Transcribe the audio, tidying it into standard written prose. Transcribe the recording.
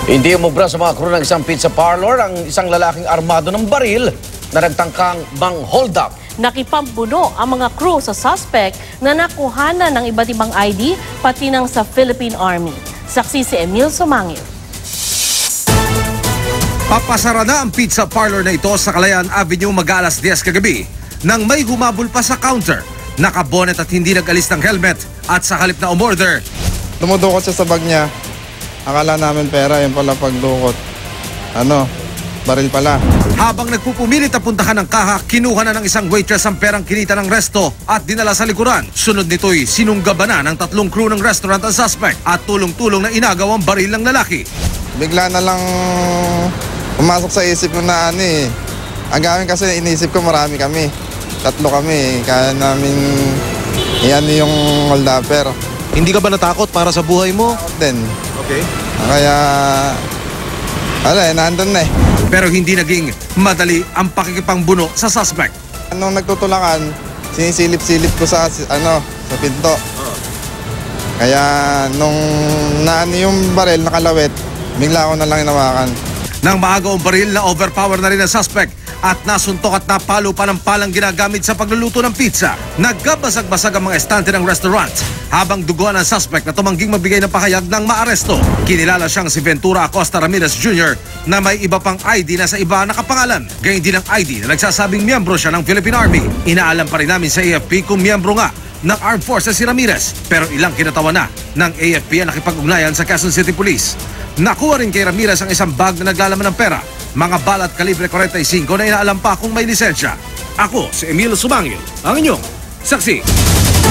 Hindi umubra sa mga crew ng isang pizza parlor ang isang lalaking armado ng baril na nagtangkang mang-hold up. Nakipambuno ang mga crew sa suspect na nakuhanan ng iba't ibang ID pati ng sa Philippine Army. Saksi si Emil Sumangil. Papasara na ang pizza parlor na ito sa Kalayaan Avenue mag-alas 10 kagabi nang may humabol pa sa counter, nakabonet at hindi nag-alis ng helmet at sa halip na umorder. Dumudukot siya sa bag niya. Akala namin pera, yun pala pagdukot. Baril pala. Habang nagpupumilit na puntahan ng kaha, kinuha na ng isang waitress ang perang kinita ng resto at dinala sa likuran. Sunod nito'y sinunggaban na ng 3 crew ng restaurant ang suspect at tulong-tulong na inagaw ang baril ng lalaki. Bigla na lang pumasok sa isip ko na Ang gamit kasi inisip ko marami kami. 3 kami. Kaya namin iyan yung hold-upper. Hindi ka ba natakot para sa buhay mo? Then, Okay. kaya nandun na eh. Pero hindi naging madali ang pakikipangbuno sa suspect. Nung nagtutulakan, sinisilip-silip ko sa pinto. Kaya nung yung baril nakalawit, bigla ako na lang inawakan. Nang maaga ang baril na overpower na rin ang suspect at nasuntok at napalo pa ng palang ginagamit sa pagluluto ng pizza. Nagkabasag-basag ang mga estante ng restaurant habang duguan ang suspect na tumangging magbigay ng pahayag ng maaresto. Kinilala siyang si Ventura Acosta Ramirez Jr. na may iba pang ID na sa iba nakapangalan. Gayun din ang ID na nagsasabing miyembro siya ng Philippine Army. Inaalam pa rin namin sa AFP kung miyembro nga ng Armed Forces si Ramirez, pero ilang kinatawa na ng AFP ang nakipag-ugnayan sa Quezon City Police. Nakuha rin kay Ramirez ang isang bag na naglalaman ng pera, mga balat kalibre 45 na inaalam pa kung may lisensya. Ako si Emil Sumangil, ang inyong saksi.